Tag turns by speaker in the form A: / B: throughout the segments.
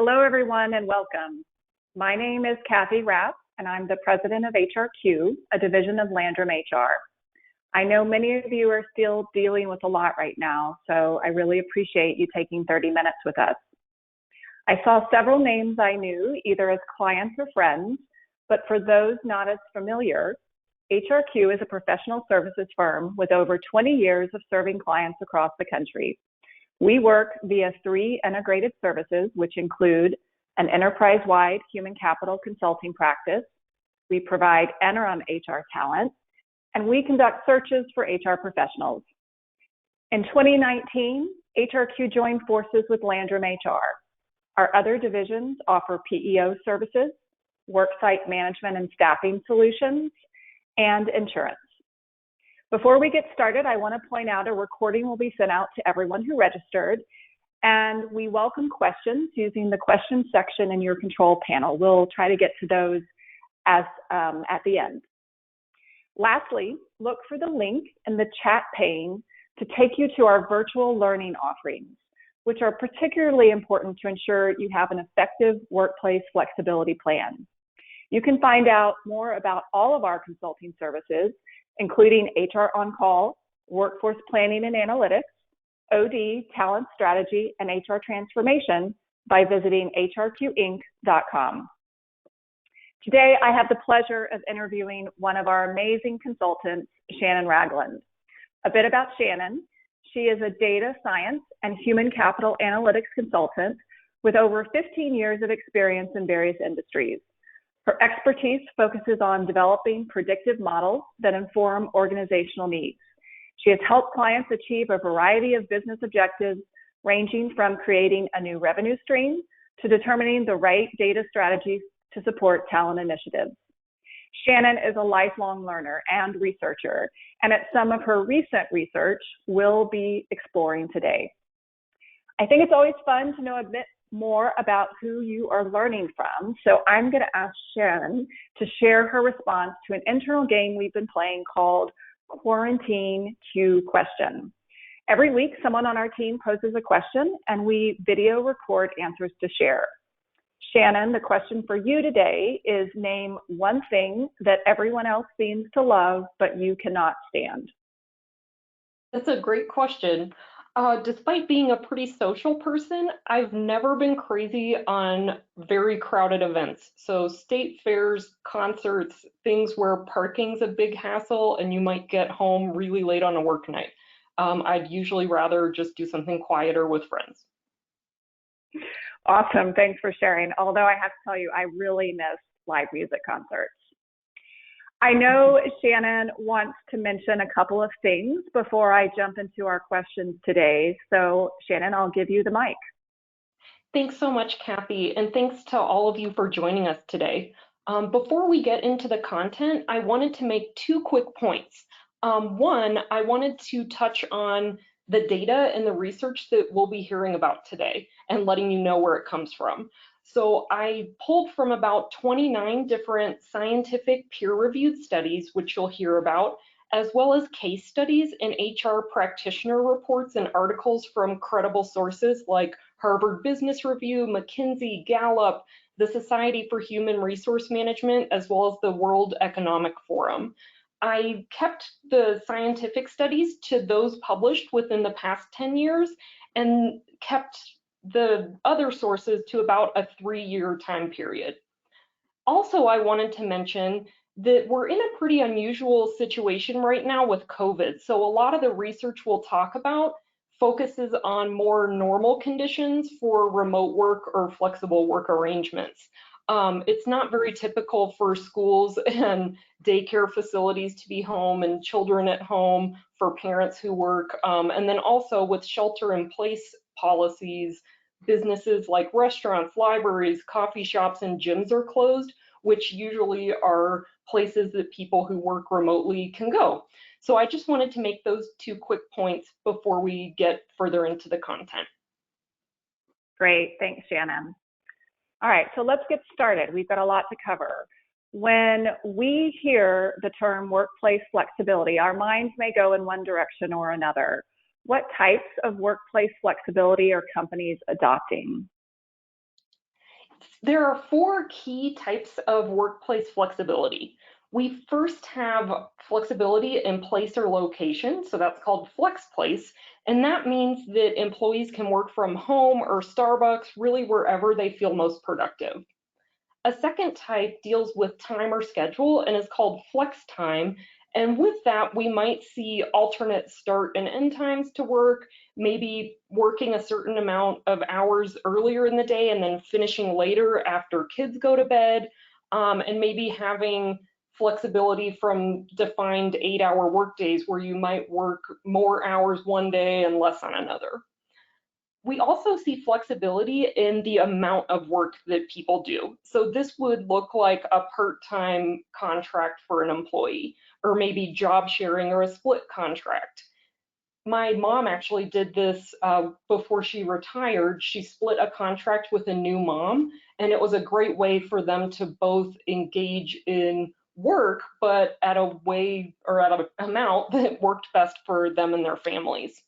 A: Hello, everyone, and welcome. My name is Kathy Rapp, and I'm the president of HRQ, a division of Landrum HR. I know many of you are still dealing with a lot right now, so I really appreciate you taking 30 minutes with us. I saw several names I knew, either as clients or friends, but for those not as familiar, HRQ is a professional services firm with over 20 years of serving clients across the country. We work via 3 integrated services, which include an enterprise-wide human capital consulting practice. We provide interim HR talent, and we conduct searches for HR professionals. In 2019, HRQ joined forces with Landrum HR. Our other divisions offer PEO services, worksite management and staffing solutions, and insurance. Before we get started, I want to point out a recording will be sent out to everyone who registered, and we welcome questions using the questions section in your control panel. We'll try to get to those at the end. Lastly, look for the link in the chat pane to take you to our virtual learning offerings, which are particularly important to ensure you have an effective workplace flexibility plan. You can find out more about all of our consulting services, including HR on-call, workforce planning and analytics, OD, talent strategy, and HR transformation by visiting hrqinc.com. Today, I have the pleasure of interviewing one of our amazing consultants, Shannon Ragland. A bit about Shannon. She is a data science and human capital analytics consultant with over 15 years of experience in various industries. Her expertise focuses on developing predictive models that inform organizational needs. She has helped clients achieve a variety of business objectives, ranging from creating a new revenue stream to determining the right data strategies to support talent initiatives. Shannon is a lifelong learner and researcher, and at some of her recent research we'll be exploring today. I think it's always fun to know a bit more about who you are learning from, so I'm going to ask Shannon to share her response to an internal game we've been playing called Quarantine Q Question. Every week, someone on our team poses a question, and we video record answers to share. Shannon, the question for you today is, name one thing that everyone else seems to love, but you cannot stand.
B: That's a great question. Despite being a pretty social person, I've never been crazy on very crowded events. So state fairs, concerts, things where parking's a big hassle and you might get home really late on a work night. I'd usually rather just do something quieter with friends.
A: Awesome, thanks for sharing. Although I have to tell you, I really miss live music concerts. I know Shannon wants to mention a couple of things before I jump into our questions today. So Shannon, I'll give you the mic.
B: Thanks so much, Kathy, and thanks to all of you for joining us today. Before we get into the content, I wanted to make 2 quick points. One, I wanted to touch on the data and the research that we'll be hearing about today and letting you know where it comes from. So I pulled from about 29 different scientific peer-reviewed studies, which you'll hear about, as well as case studies and HR practitioner reports and articles from credible sources like Harvard Business Review, McKinsey, Gallup, the Society for Human Resource Management, as well as the World Economic Forum. I kept the scientific studies to those published within the past 10 years and kept the other sources to about a 3-year time period. Also, I wanted to mention that we're in a pretty unusual situation right now with COVID. So a lot of the research we'll talk about focuses on more normal conditions for remote work or flexible work arrangements. It's not very typical for schools and daycare facilities to be home and children at home for parents who work. And then also with shelter-in-place policies, businesses like restaurants, libraries, coffee shops, and gyms are closed, which usually are places that people who work remotely can go. So I just wanted to make those 2 quick points before we get further into the content.
A: Great, thanks, Shannon. All right, so let's get started. We've got a lot to cover. When we hear the term workplace flexibility, our minds may go in one direction or another. What types of workplace flexibility are companies adopting?
B: There are four key types of workplace flexibility. We first have flexibility in place or location, so that's called flex place, and that means that employees can work from home or Starbucks, really wherever they feel most productive. A second type deals with time or schedule and is called flex time. And with that, we might see alternate start and end times to work, maybe working a certain amount of hours earlier in the day and then finishing later after kids go to bed, and maybe having flexibility from defined 8-hour workdays where you might work more hours one day and less on another. We also see flexibility in the amount of work that people do. So this would look like a part-time contract for an employee, or maybe job sharing or a split contract. My mom actually did this before she retired. She split a contract with a new mom, and it was a great way for them to both engage in work, but at a way or at an amount that worked best for them and their families.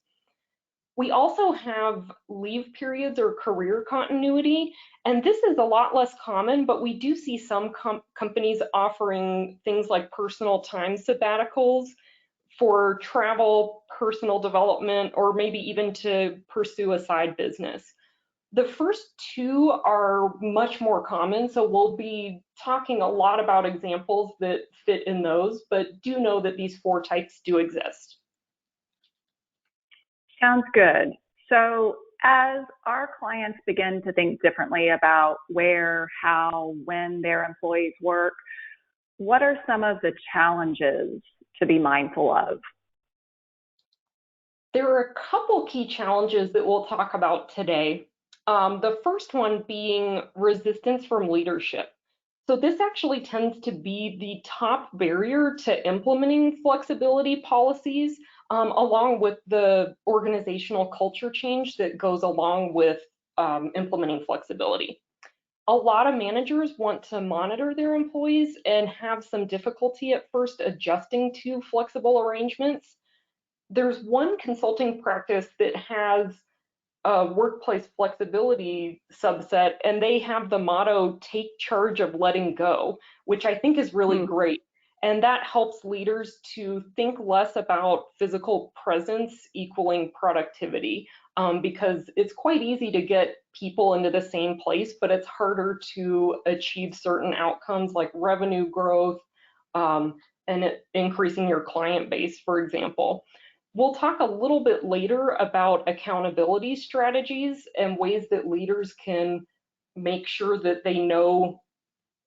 B: We also have leave periods or career continuity, and this is a lot less common, but we do see some companies offering things like personal time sabbaticals for travel, personal development, or maybe even to pursue a side business. The first two are much more common, so we'll be talking a lot about examples that fit in those, but do know that these four types do exist.
A: Sounds good. So as our clients begin to think differently about where, how, when their employees work, what are some of the challenges to be mindful of?
B: There are a couple key challenges that we'll talk about today. The first one being resistance from leadership. So this actually tends to be the top barrier to implementing flexibility policies, along with the organizational culture change that goes along with implementing flexibility. A lot of managers want to monitor their employees and have some difficulty at first adjusting to flexible arrangements. There's one consulting practice that has a workplace flexibility subset, and they have the motto, take charge of letting go, which I think is really great. And that helps leaders to think less about physical presence equaling productivity, because it's quite easy to get people into the same place, but it's harder to achieve certain outcomes like revenue growth, and increasing your client base, for example. We'll talk a little bit later about accountability strategies and ways that leaders can make sure that they know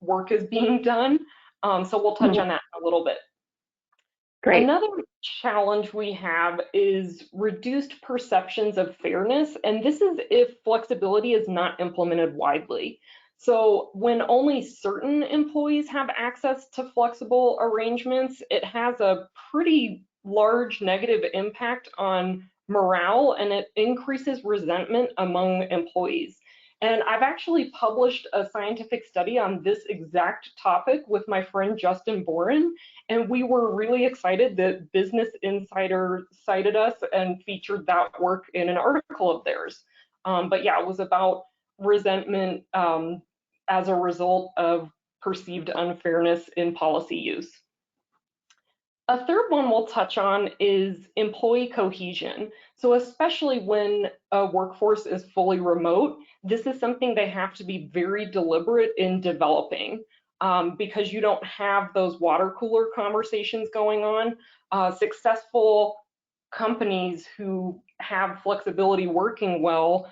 B: work is being done. So we'll touch on that in a little bit.
A: Great.
B: Another challenge we have is reduced perceptions of fairness, and this is if flexibility is not implemented widely. So when only certain employees have access to flexible arrangements, it has a pretty large negative impact on morale, and it increases resentment among employees. And I've actually published a scientific study on this exact topic with my friend Justin Boren, and we were really excited that Business Insider cited us and featured that work in an article of theirs. But yeah, it was about resentment as a result of perceived unfairness in policy use. A third one we'll touch on is employee cohesion. So especially when a workforce is fully remote, this is something they have to be very deliberate in developing, because you don't have those water cooler conversations going on. Successful companies who have flexibility working well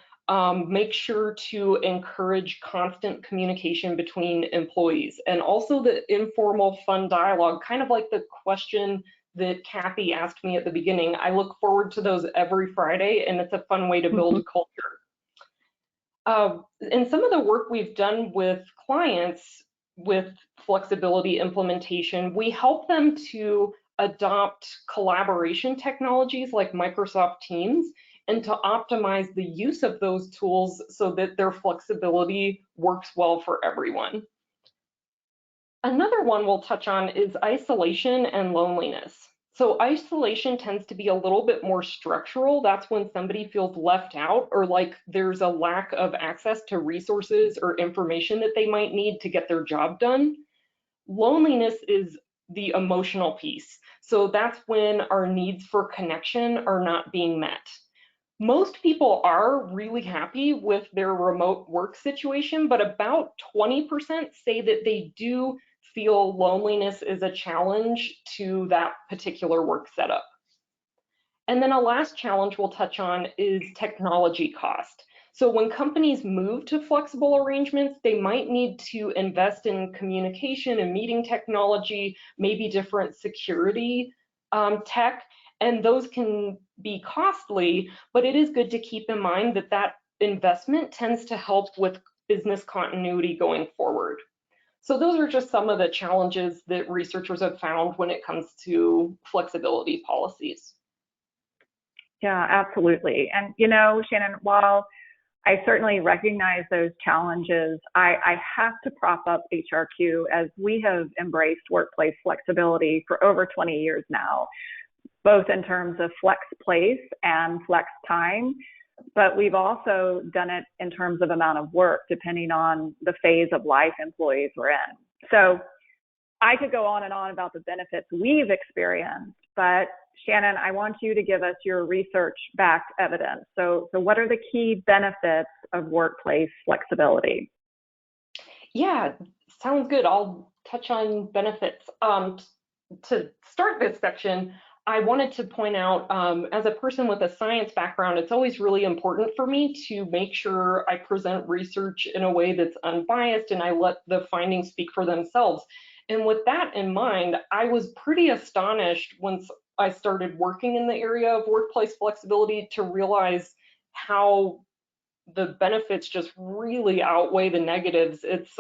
B: make sure to encourage constant communication between employees, and also the informal fun dialogue, kind of like the question that Kathy asked me at the beginning. I look forward to those every Friday, and it's a fun way to build a culture. In some of the work we've done with clients with flexibility implementation, we help them to adopt collaboration technologies like Microsoft Teams and to optimize the use of those tools so that their flexibility works well for everyone. Another one we'll touch on is isolation and loneliness. So isolation tends to be a little bit more structural. That's when somebody feels left out or like there's a lack of access to resources or information that they might need to get their job done. Loneliness is the emotional piece. So that's when our needs for connection are not being met. Most people are really happy with their remote work situation, but about 20% say that they do feel loneliness is a challenge to that particular work setup. And then a last challenge we'll touch on is technology cost. So when companies move to flexible arrangements, they might need to invest in communication and meeting technology, maybe different security tech, and those can be costly, but it is good to keep in mind that that investment tends to help with business continuity going forward. So those are just some of the challenges that researchers have found when it comes to flexibility policies.
A: Yeah, absolutely. And, you know, Shannon, while I certainly recognize those challenges, I have to prop up HRQ as we have embraced workplace flexibility for over 20 years now, both in terms of flex place and flex time. But we've also done it in terms of amount of work, depending on the phase of life employees were in. So I could go on and on about the benefits we've experienced, but Shannon, I want you to give us your research-backed evidence. So what are the key benefits of workplace flexibility?
B: Yeah, sounds good. I'll touch on benefits. To start this section, I wanted to point out, as a person with a science background, it's always really important for me to make sure I present research in a way that's unbiased and I let the findings speak for themselves. And with that in mind, I was pretty astonished once I started working in the area of workplace flexibility to realize how the benefits just really outweigh the negatives. It's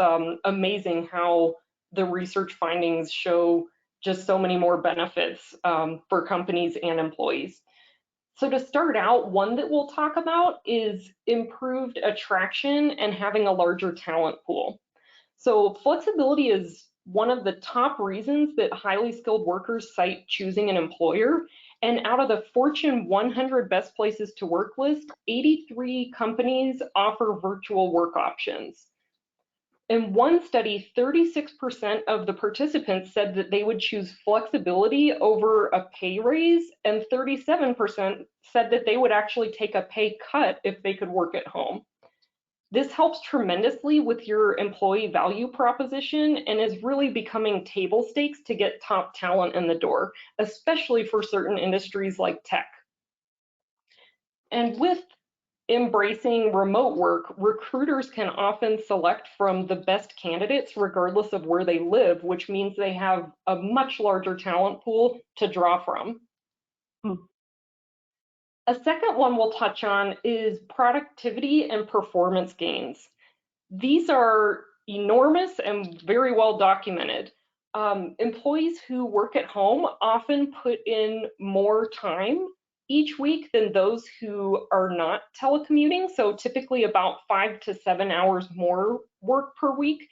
B: amazing how the research findings show just so many more benefits for companies and employees. So to start out, one that we'll talk about is improved attraction and having a larger talent pool. So flexibility is one of the top reasons that highly skilled workers cite choosing an employer. And out of the Fortune 100 best places to work list, 83 companies offer virtual work options. In one study, 36% of the participants said that they would choose flexibility over a pay raise, and 37% said that they would actually take a pay cut if they could work at home. This helps tremendously with your employee value proposition and is really becoming table stakes to get top talent in the door, especially for certain industries like tech. And with embracing remote work, recruiters can often select from the best candidates regardless of where they live, which means they have a much larger talent pool to draw from. A second one we'll touch on is productivity and performance gains. These are enormous and very well documented. Employees who work at home often put in more time each week than those who are not telecommuting, so typically about 5 to 7 hours more work per week.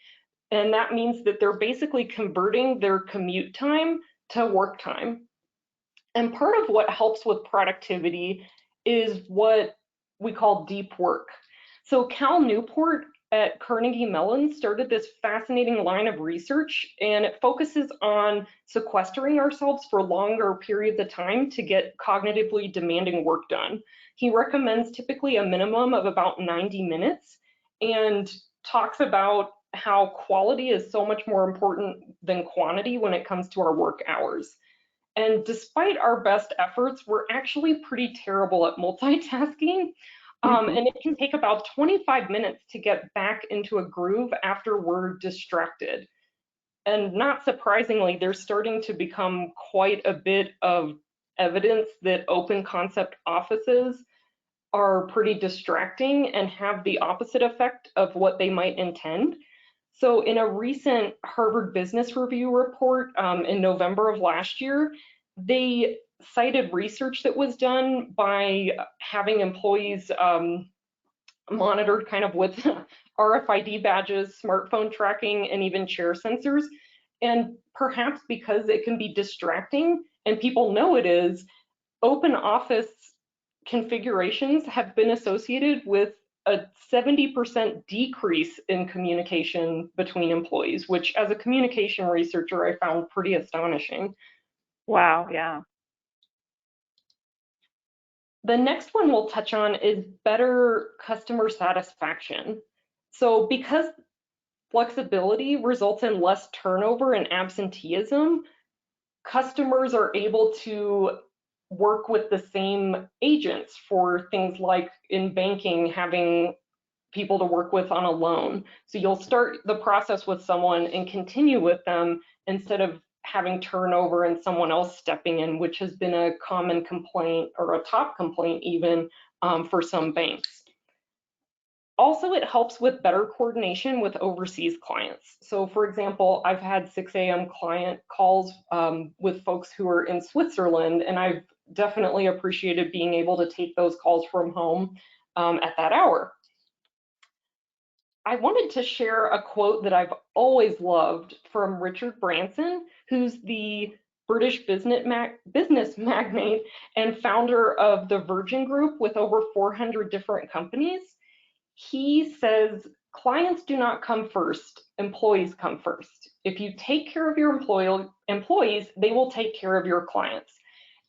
B: And that means that they're basically converting their commute time to work time. And part of what helps with productivity is what we call deep work. So Cal Newport at Carnegie Mellon started this fascinating line of research, and it focuses on sequestering ourselves for longer periods of time to get cognitively demanding work done. He recommends typically a minimum of about 90 minutes and talks about how quality is so much more important than quantity when it comes to our work hours. And despite our best efforts, we're actually pretty terrible at multitasking. And it can take about 25 minutes to get back into a groove after we're distracted. And not surprisingly, there's starting to become quite a bit of evidence that open concept offices are pretty distracting and have the opposite effect of what they might intend. So in a recent Harvard Business Review report in November of last year, they cited research that was done by having employees monitored kind of with RFID badges, smartphone tracking, and even chair sensors. And perhaps because it can be distracting, and people know it is, open office configurations have been associated with a 70% decrease in communication between employees, which as a communication researcher, I found pretty astonishing.
A: Wow, yeah.
B: The next one we'll touch on is better customer satisfaction. So because flexibility results in less turnover and absenteeism, customers are able to work with the same agents for things like in banking, having people to work with on a loan. So you'll start the process with someone and continue with them instead of having turnover and someone else stepping in, which has been a common complaint or a top complaint even for some banks. Also, it helps with better coordination with overseas clients. So for example, I've had 6 a.m. client calls with folks who are in Switzerland, and I've definitely appreciated being able to take those calls from home at that hour. I wanted to share a quote that I've always loved from Richard Branson, who's the British business magnate and founder of the Virgin Group with over 400 different companies. He says, clients do not come first, employees come first. If you take care of your employees, they will take care of your clients.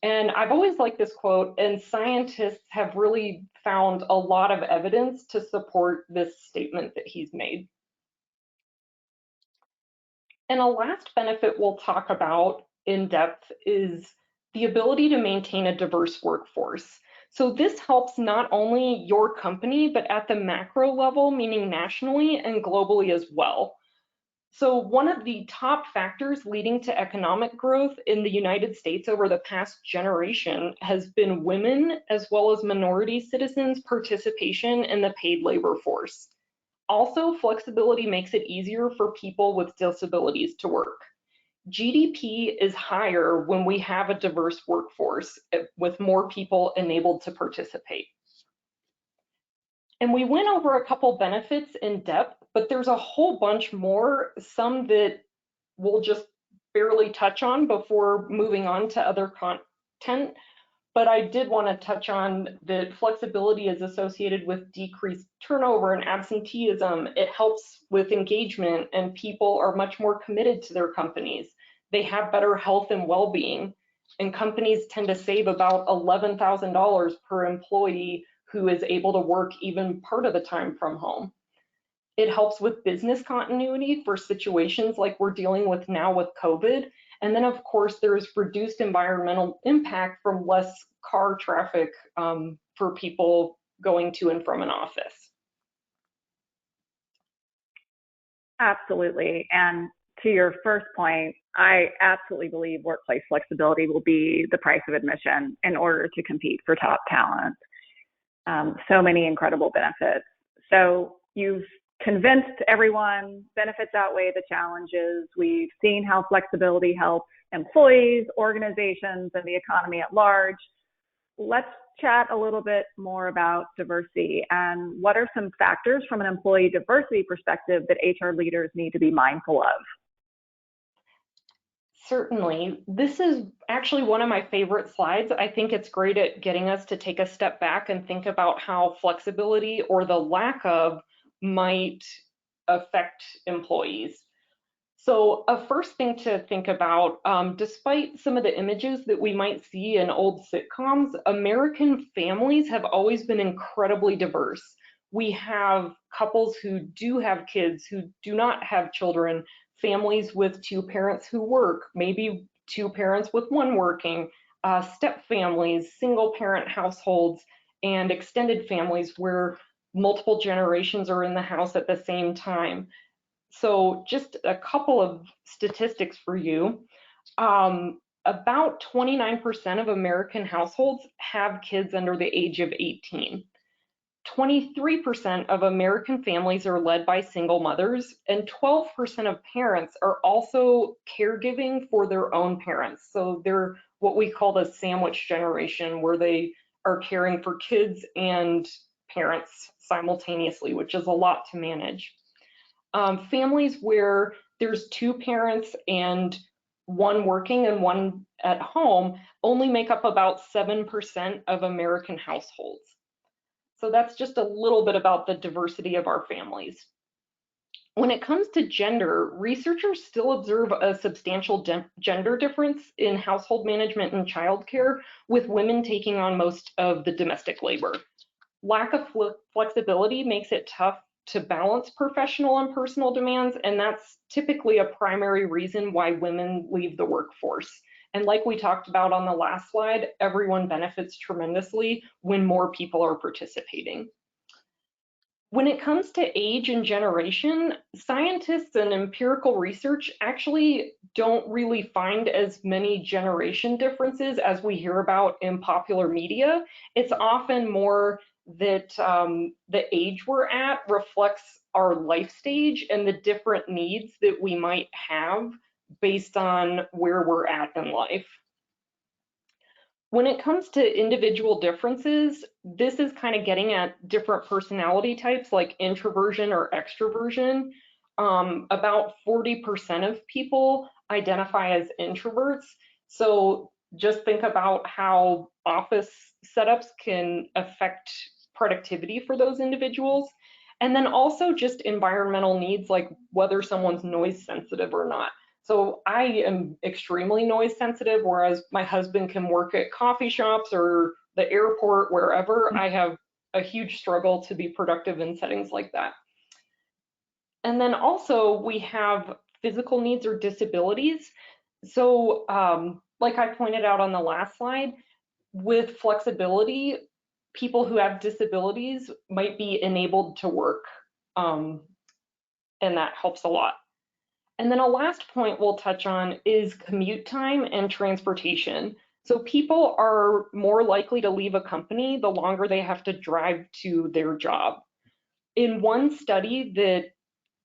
B: And I've always liked this quote, and scientists have really found a lot of evidence to support this statement that he's made. And a last benefit we'll talk about in depth is the ability to maintain a diverse workforce. So this helps not only your company, but at the macro level, meaning nationally and globally as well. So one of the top factors leading to economic growth in the United States over the past generation has been women as well as minority citizens' participation in the paid labor force. Also, flexibility makes it easier for people with disabilities to work. GDP is higher when we have a diverse workforce with more people enabled to participate. And we went over a couple benefits in depth, but there's a whole bunch more, some that we'll just barely touch on before moving on to other content. But I did want to touch on that flexibility is associated with decreased turnover and absenteeism. It helps with engagement, and people are much more committed to their companies. They have better health and well-being, and companies tend to save about $11,000 per employee who is able to work even part of the time from home. It helps with business continuity for situations like we're dealing with now with COVID. And then of course, there's reduced environmental impact from less car traffic for people going to and from an office.
A: Absolutely. And to your first point, I absolutely believe workplace flexibility will be the price of admission in order to compete for top talent. So many incredible benefits. So you've convinced everyone benefits outweigh the challenges. We've seen how flexibility helps employees, organizations, and the economy at large. Let's chat a little bit more about diversity and what are some factors from an employee diversity perspective that HR leaders need to be mindful of?
B: Certainly. This is actually one of my favorite slides. I think it's great at getting us to take a step back and think about how flexibility or the lack of might affect employees. So a first thing to think about, despite some of the images that we might see in old sitcoms, American families have always been incredibly diverse. We have couples who do have kids, who do not have children, families with two parents who work, maybe two parents with one working, step families, single parent households, and extended families where multiple generations are in the house at the same time. So just a couple of statistics for you. About 29% of American households have kids under the age of 18. 23% of American families are led by single mothers, and 12% of parents are also caregiving for their own parents. So they're what we call the sandwich generation, where they are caring for kids and parents simultaneously, which is a lot to manage. Families where there's two parents and one working and one at home, only make up about 7% of American households. So that's just a little bit about the diversity of our families. When it comes to gender, researchers still observe a substantial gender difference in household management and childcare, with women taking on most of the domestic labor. Lack of flexibility makes it tough to balance professional and personal demands, and that's typically a primary reason why women leave the workforce. And like we talked about on the last slide, everyone benefits tremendously when more people are participating. When it comes to age and generation, scientists and empirical research actually don't really find as many generation differences as we hear about in popular media. It's often more that the age we're at reflects our life stage and the different needs that we might have based on where we're at in life. When it comes to individual differences, this is kind of getting at different personality types like introversion or extroversion. About 40% of people identify as introverts. So just think about how office setups can affect productivity for those individuals. And then also just environmental needs, like whether someone's noise sensitive or not. So I am extremely noise sensitive, whereas my husband can work at coffee shops or the airport, wherever. I have a huge struggle to be productive in settings like that. And then also we have physical needs or disabilities. So like I pointed out on the last slide, with flexibility, people who have disabilities might be enabled to work, and that helps a lot. And then a last point we'll touch on is commute time and transportation. So people are more likely to leave a company the longer they have to drive to their job. In one study that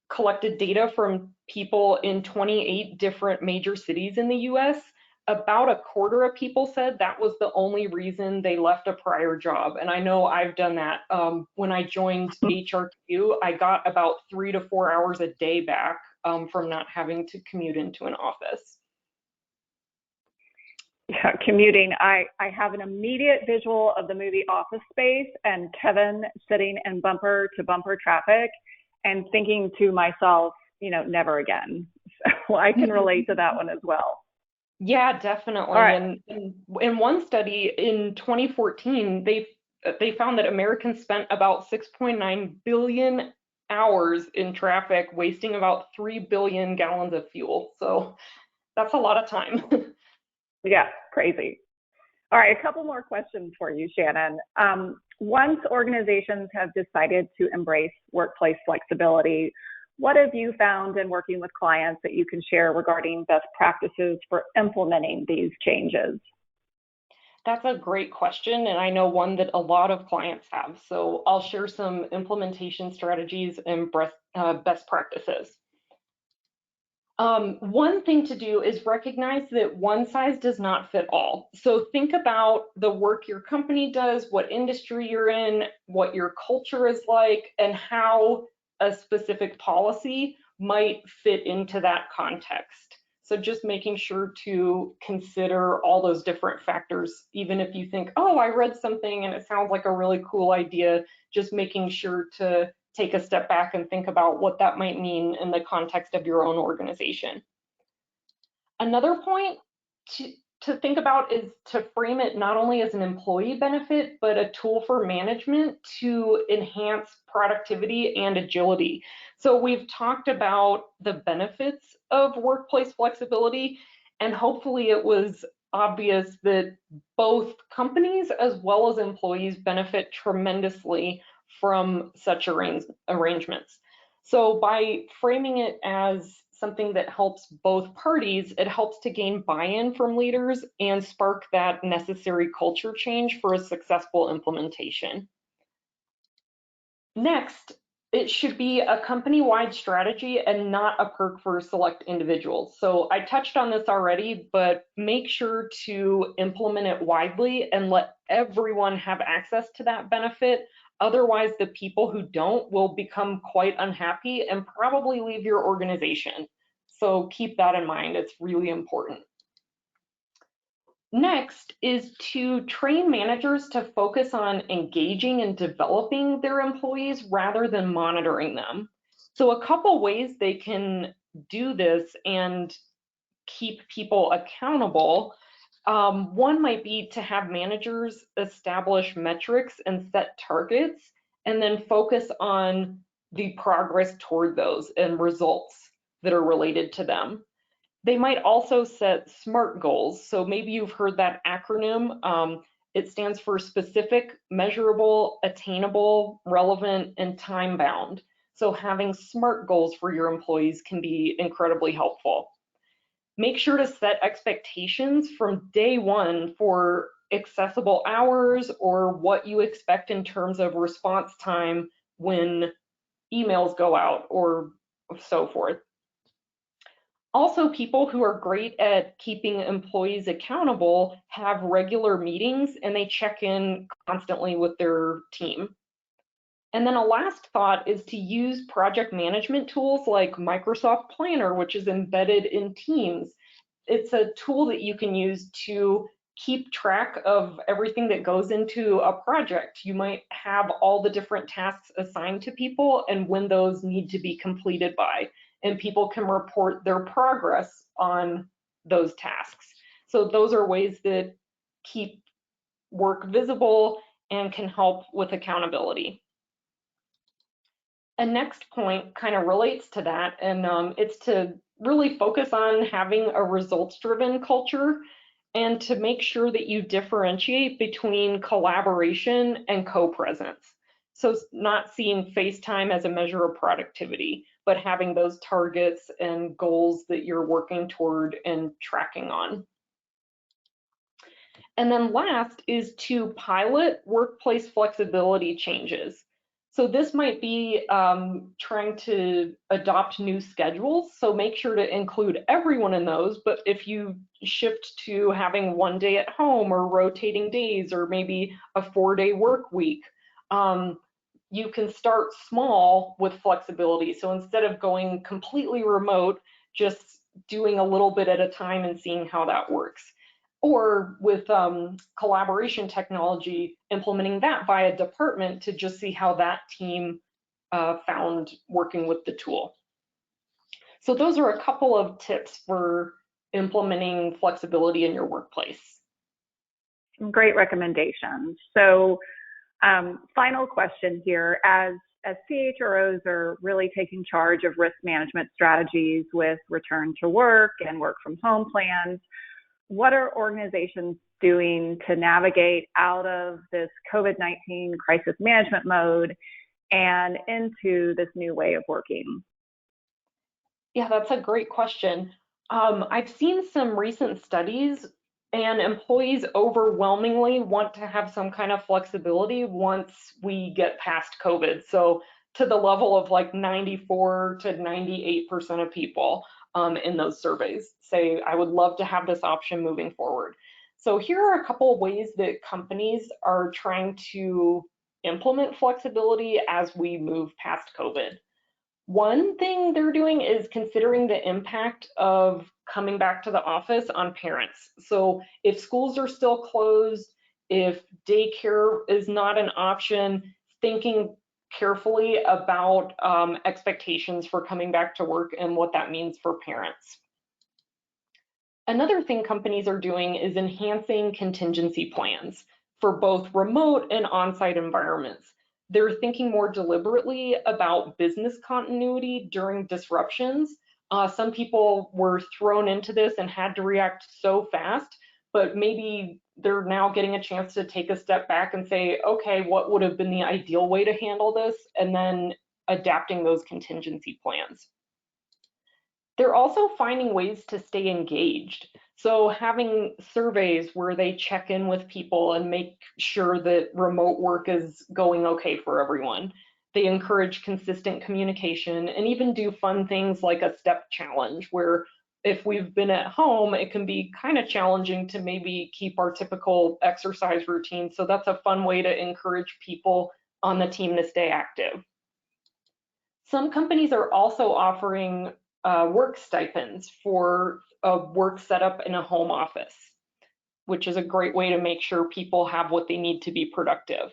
B: collected data from people in 28 different major cities in the US, about a quarter of people said that was the only reason they left a prior job. And I know I've done that. When I joined HRQ, I got about 3 to 4 hours a day back from not having to commute into an office.
A: Yeah, commuting. I have an immediate visual of the movie Office Space and Kevin sitting in bumper to bumper traffic and thinking to myself, you know, never again. So I can relate to that one as well.
B: Yeah, definitely.
A: Right.
B: And in one study in 2014, they found that Americans spent about 6.9 billion hours in traffic, wasting about 3 billion gallons of fuel. So that's a lot of time.
A: Yeah, crazy. All right, a couple more questions for you, Shannon. Once organizations have decided to embrace workplace flexibility, what have you found in working with clients that you can share regarding best practices for implementing these changes?
B: That's a great question, and I know one that a lot of clients have. So I'll share some implementation strategies and best practices. One thing to do is recognize that one size does not fit all. So think about the work your company does, what industry you're in, what your culture is like, and how a specific policy might fit into that context. So just making sure to consider all those different factors, even if you think, oh, I read something and it sounds like a really cool idea, just making sure to take a step back and think about what that might mean in the context of your own organization. Another point to think about is to frame it not only as an employee benefit, but a tool for management to enhance productivity and agility. So we've talked about the benefits of workplace flexibility, and hopefully it was obvious that both companies as well as employees benefit tremendously from such arrangements. So by framing it as something that helps both parties, it helps to gain buy-in from leaders and spark that necessary culture change for a successful implementation. Next, it should be a company-wide strategy and not a perk for select individuals. So I touched on this already, but make sure to implement it widely and let everyone have access to that benefit. Otherwise, the people who don't will become quite unhappy and probably leave your organization. So keep that in mind, it's really important. Next is to train managers to focus on engaging and developing their employees rather than monitoring them. So a couple ways they can do this and keep people accountable. One might be to have managers establish metrics and set targets, and then focus on the progress toward those and results that are related to them. They might also set SMART goals. So maybe you've heard that acronym. It stands for specific, measurable, attainable, relevant, and time-bound. So having SMART goals for your employees can be incredibly helpful. Make sure to set expectations from day one for accessible hours or what you expect in terms of response time when emails go out or so forth. Also, people who are great at keeping employees accountable have regular meetings and they check in constantly with their team. And then a last thought is to use project management tools like Microsoft Planner, which is embedded in Teams. It's a tool that you can use to keep track of everything that goes into a project. You might have all the different tasks assigned to people and when those need to be completed by, and people can report their progress on those tasks. So those are ways that keep work visible and can help with accountability. A next point kind of relates to that, and it's to really focus on having a results-driven culture and to make sure that you differentiate between collaboration and co-presence. So not seeing face time as a measure of productivity, but having those targets and goals that you're working toward and tracking on. And then last is to pilot workplace flexibility changes. So this might be trying to adopt new schedules. So make sure to include everyone in those. But if you shift to having one day at home or rotating days or maybe a 4-day work week, you can start small with flexibility. So instead of going completely remote, just doing a little bit at a time and seeing how that works. Or with collaboration technology, implementing that by a department to just see how that team found working with the tool. So those are a couple of tips for implementing flexibility in your workplace.
A: Great recommendations. So final question here, as CHROs are really taking charge of risk management strategies with return to work and work from home plans, what are organizations doing to navigate out of this COVID-19 crisis management mode and into this new way of working?
B: Yeah, that's a great question. I've seen some recent studies, and employees overwhelmingly want to have some kind of flexibility once we get past COVID. So to the level of like 94 to 98% of people in those surveys say, I would love to have this option moving forward. So here are a couple of ways that companies are trying to implement flexibility as we move past COVID. One thing they're doing is considering the impact of coming back to the office on parents. So if schools are still closed, if daycare is not an option, thinking carefully about expectations for coming back to work and what that means for parents. Another thing companies are doing is enhancing contingency plans for both remote and on-site environments. They're thinking more deliberately about business continuity during disruptions. Some people were thrown into this and had to react so fast, but maybe they're now getting a chance to take a step back and say, okay, what would have been the ideal way to handle this? And then adapting those contingency plans. They're also finding ways to stay engaged. So having surveys where they check in with people and make sure that remote work is going okay for everyone. They encourage consistent communication and even do fun things like a step challenge where if we've been at home, it can be kind of challenging to maybe keep our typical exercise routine. So that's a fun way to encourage people on the team to stay active. Some companies are also offering work stipends for a work setup in a home office, which is a great way to make sure people have what they need to be productive.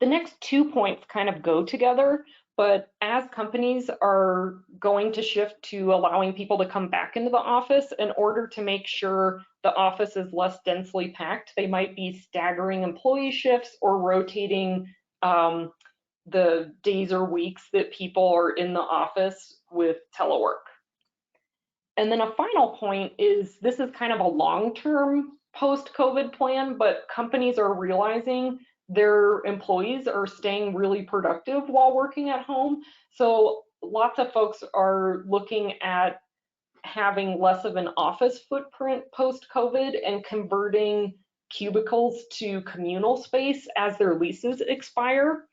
B: The next 2 points kind of go together, but as companies are going to shift to allowing people to come back into the office, in order to make sure the office is less densely packed, they might be staggering employee shifts or rotating the days or weeks that people are in the office with telework. And then a final point is, this is kind of a long-term post-COVID plan, but companies are realizing their employees are staying really productive while working at home. So lots of folks are looking at having less of an office footprint post-COVID and converting cubicles to communal space as their leases expire.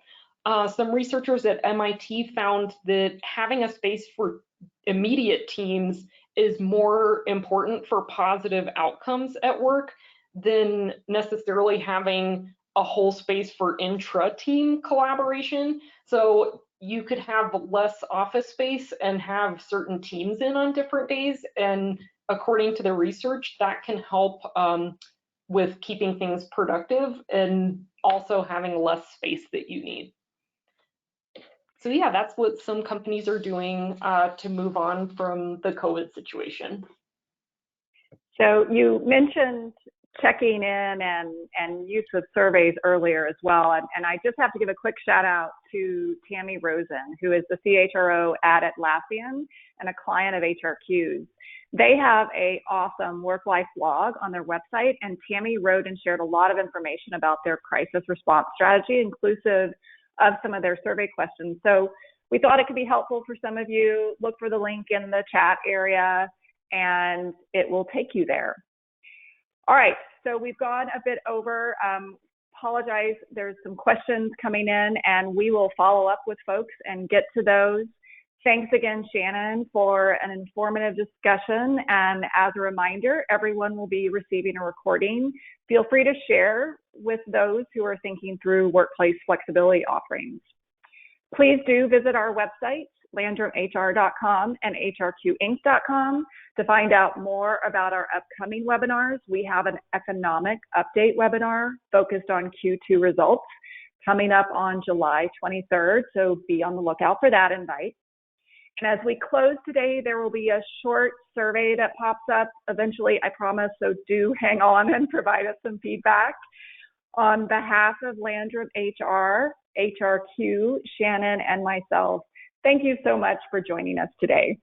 B: Some researchers at MIT found that having a space for immediate teams is more important for positive outcomes at work than necessarily having a whole space for intra-team collaboration. So you could have less office space and have certain teams in on different days. And according to the research, that can help with keeping things productive and also having less space that you need. So yeah, that's what some companies are doing to move on from the COVID situation.
A: So you mentioned checking in and use of surveys earlier as well. And I just have to give a quick shout out to Tammy Rosen, who is the CHRO at Atlassian and a client of HRQ's. They have an awesome work-life log on their website, and Tammy wrote and shared a lot of information about their crisis response strategy, inclusive of some of their survey questions. So we thought it could be helpful for some of you. Look for the link in the chat area and it will take you there. All right, so we've gone a bit over. Apologize, there's some questions coming in and we will follow up with folks and get to those. Thanks again, Shannon, for an informative discussion. And as a reminder, everyone will be receiving a recording. Feel free to share with those who are thinking through workplace flexibility offerings. Please do visit our website, landrumhr.com and hrqinc.com, to find out more about our upcoming webinars. We have an economic update webinar focused on Q2 results coming up on July 23rd, so be on the lookout for that invite. And as we close today, there will be a short survey that pops up eventually, I promise, so do hang on and provide us some feedback. On behalf of Landrum HR, HRQ, Shannon, and myself, thank you so much for joining us today.